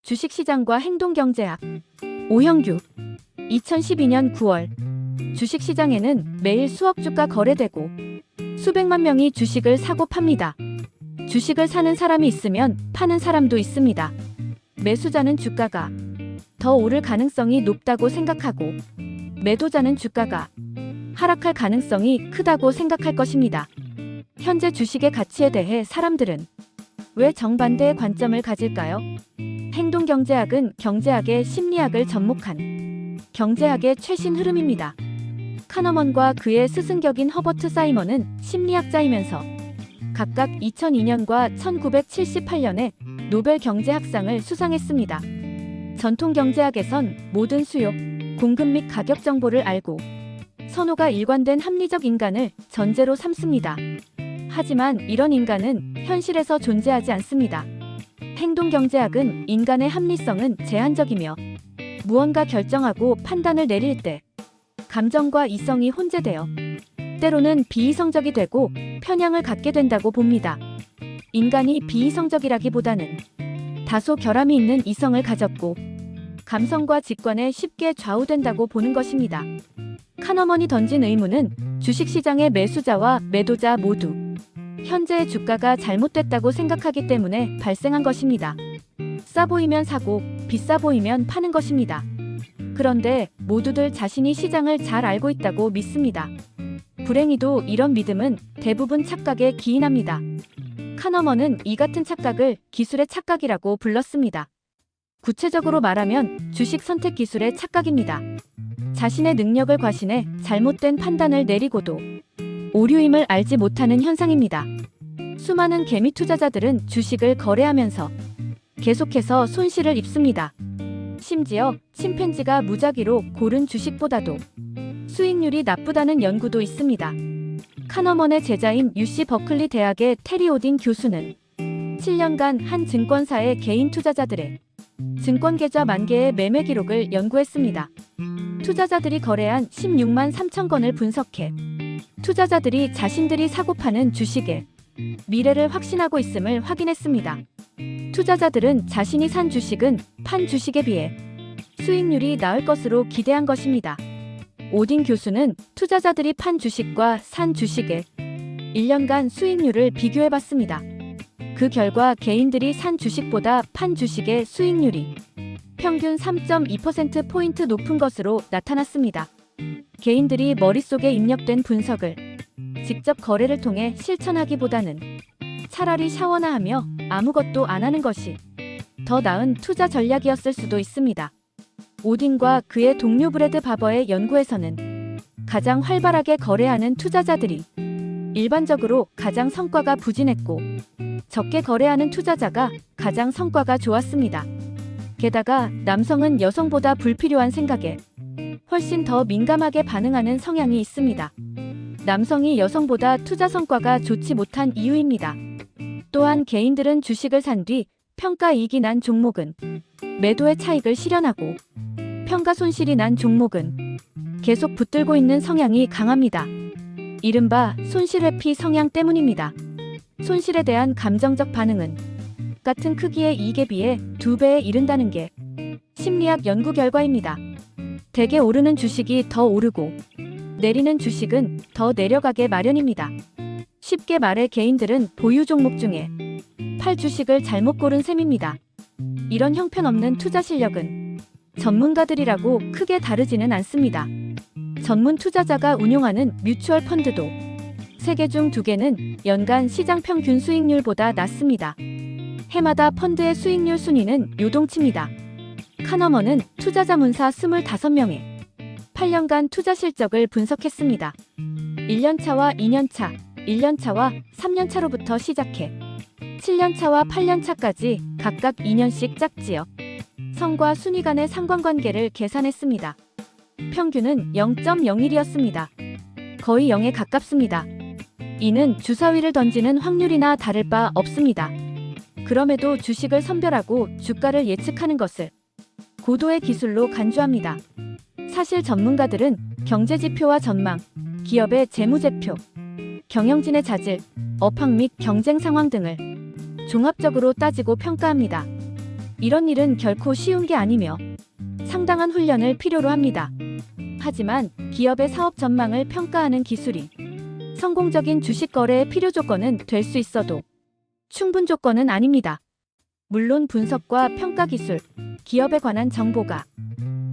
주식시장과 행동경제학 오형규 2012년 9월 주식시장에는 매일 수억 주가 거래되고 수백만 명이 주식을 사고 팝니다. 주식을 사는 사람이 있으면 파는 사람도 있습니다. 매수자는 주가가 더 오를 가능성이 높다고 생각하고 매도자는 주가가 하락할 가능성이 크다고 생각할 것입니다. 현재 주식의 가치에 대해 사람들은 왜 정반대의 관점을 가질까요? 행동경제학은 경제학의 심리학을 접목한 경제학의 최신 흐름입니다. 카너먼과 그의 스승격인 허버트 사이먼은 심리학자이면서 각각 2002년과 1978년에 노벨 경제학상을 수상했습니다. 전통 경제학에선 모든 수요, 공급 및 가격 정보를 알고 선호가 일관된 합리적 인간을 전제로 삼습니다. 하지만 이런 인간은 현실에서 존재하지 않습니다. 행동경제학은 인간의 합리성은 제한적이며 무언가 결정하고 판단을 내릴 때 감정과 이성이 혼재되어 때로는 비이성적이 되고 편향을 갖게 된다고 봅니다. 인간이 비이성적이라기보다는 다소 결함이 있는 이성을 가졌고 감성과 직관에 쉽게 좌우된다고 보는 것입니다. 카너먼이 던진 의문은 주식시장의 매수자와 매도자 모두 현재의 주가가 잘못됐다고 생각하기 때문에 발생한 것입니다. 싸 보이면 사고 비싸 보이면 파는 것입니다. 그런데 모두들 자신이 시장을 잘 알고 있다고 믿습니다. 불행히도 이런 믿음은 대부분 착각에 기인합니다. 카너먼은 이 같은 착각을 기술의 착각이라고 불렀습니다. 구체적으로 말하면 주식 선택 기술의 착각입니다. 자신의 능력을 과신해 잘못된 판단을 내리고도 오류임을 알지 못하는 현상입니다. 수많은 개미 투자자들은 주식을 거래하면서 계속해서 손실을 입습니다. 심지어 침팬지가 무작위로 고른 주식보다도 수익률이 나쁘다는 연구도 있습니다. 카너먼의 제자인 UC 버클리 대학의 테리 오딘 교수는 7년간 한 증권사의 개인 투자자들의 증권 계좌 만개의 매매 기록을 연구했습니다. 투자자들이 거래한 16만 3천 건을 분석해 투자자들이 자신들이 사고 파는 주식의 미래를 확신하고 있음을 확인했습니다. 투자자들은 자신이 산 주식은 판 주식에 비해 수익률이 나을 것으로 기대한 것입니다. 오딘 교수는 투자자들이 판 주식과 산 주식의 1년간 수익률을 비교해봤습니다. 그 결과 개인들이 산 주식보다 판 주식의 수익률이 평균 3.2%포인트 높은 것으로 나타났습니다. 개인들이 머릿속에 입력된 분석을 직접 거래를 통해 실천하기보다는 차라리 샤워나 하며 아무것도 안 하는 것이 더 나은 투자 전략이었을 수도 있습니다. 오딘과 그의 동료 브래드 바버의 연구에서는 가장 활발하게 거래하는 투자자들이 일반적으로 가장 성과가 부진했고 적게 거래하는 투자자가 가장 성과가 좋았습니다. 게다가 남성은 여성보다 불필요한 생각에 훨씬 더 민감하게 반응하는 성향이 있습니다. 남성이 여성보다 투자 성과가 좋지 못한 이유입니다. 또한 개인들은 주식을 산 뒤 평가 이익이 난 종목은 매도의 차익을 실현하고 평가 손실이 난 종목은 계속 붙들고 있는 성향이 강합니다. 이른바 손실회피 성향 때문입니다. 손실에 대한 감정적 반응은 같은 크기의 이익에 비해 2배에 이른다는 게 심리학 연구 결과입니다. 대개 오르는 주식이 더 오르고 내리는 주식은 더 내려가게 마련입니다. 쉽게 말해 개인들은 보유 종목 중에 팔 주식을 잘못 고른 셈입니다. 이런 형편없는 투자 실력은 전문가들이라고 크게 다르지는 않습니다. 전문 투자자가 운용하는 뮤추얼 펀드도 3개 중 2개는 연간 시장 평균 수익률보다 낮습니다. 해마다 펀드의 수익률 순위는 요동칩니다. 카너먼은 투자자 문사 25명의 8년간 투자 실적을 분석했습니다. 1년차와 2년차, 1년차와 3년차로부터 시작해 7년차와 8년차까지 각각 2년씩 짝지어 성과 순위 간의 상관관계를 계산했습니다. 평균은 0.01이었습니다. 거의 0에 가깝습니다. 이는 주사위를 던지는 확률이나 다를 바 없습니다. 그럼에도 주식을 선별하고 주가를 예측하는 것을 고도의 기술로 간주합니다. 사실 전문가들은 경제지표와 전망, 기업의 재무제표, 경영진의 자질, 업황 및 경쟁 상황 등을 종합적으로 따지고 평가합니다. 이런 일은 결코 쉬운 게 아니며 상당한 훈련을 필요로 합니다. 하지만 기업의 사업 전망을 평가하는 기술이 성공적인 주식 거래의 필요 조건은 될 수 있어도 충분 조건은 아닙니다. 물론 분석과 평가 기술, 기업에 관한 정보가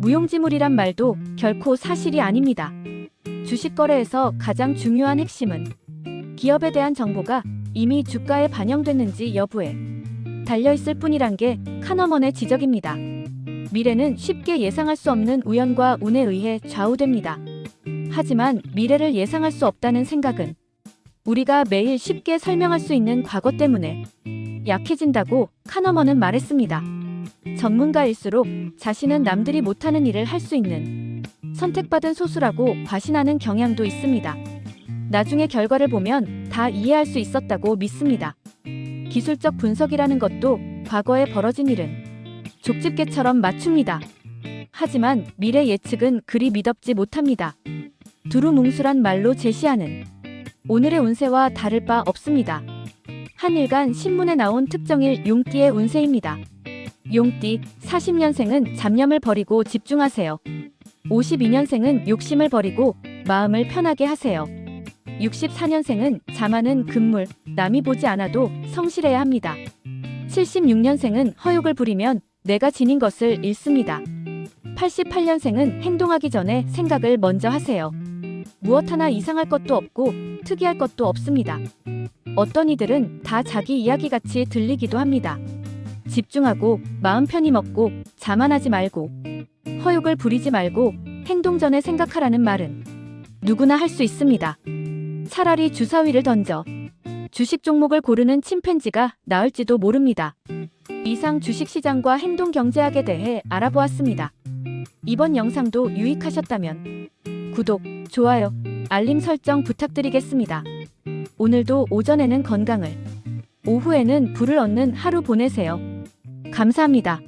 무용지물이란 말도 결코 사실이 아닙니다. 주식 거래에서 가장 중요한 핵심은 기업에 대한 정보가 이미 주가에 반영됐는지 여부에 달려있을 뿐이란 게 카너먼의 지적입니다. 미래는 쉽게 예상할 수 없는 우연과 운에 의해 좌우됩니다. 하지만 미래를 예상할 수 없다는 생각은 우리가 매일 쉽게 설명할 수 있는 과거 때문에 약해진다고 카너먼은 말했습니다. 전문가일수록 자신은 남들이 못하는 일을 할 수 있는 선택받은 소수라고 과신하는 경향도 있습니다. 나중에 결과를 보면 다 이해할 수 있었다고 믿습니다. 기술적 분석이라는 것도 과거에 벌어진 일은 족집게처럼 맞춥니다. 하지만 미래 예측은 그리 미덥지 못합니다. 두루뭉술한 말로 제시하는 오늘의 운세와 다를 바 없습니다. 한일간 신문에 나온 특정일 용띠의 운세입니다. 용띠 40년생은 잡념을 버리고 집중하세요. 52년생은 욕심을 버리고 마음을 편하게 하세요. 64년생은 자만은 금물, 남이 보지 않아도 성실해야 합니다. 76년생은 허욕을 부리면 내가 지닌 것을 잃습니다. 88년생은 행동하기 전에 생각을 먼저 하세요. 무엇 하나 이상할 것도 없고 특이할 것도 없습니다. 어떤 이들은 다 자기 이야기같이 들리기도 합니다. 집중하고 마음 편히 먹고 자만하지 말고 허욕을 부리지 말고 행동 전에 생각하라는 말은 누구나 할 수 있습니다. 차라리 주사위를 던져 주식 종목을 고르는 침팬지가 나을지도 모릅니다. 이상 주식시장과 행동경제학에 대해 알아보았습니다. 이번 영상도 유익하셨다면 구독, 좋아요, 알림 설정 부탁드리겠습니다. 오늘도 오전에는 건강을, 오후에는 부를 얻는 하루 보내세요. 감사합니다.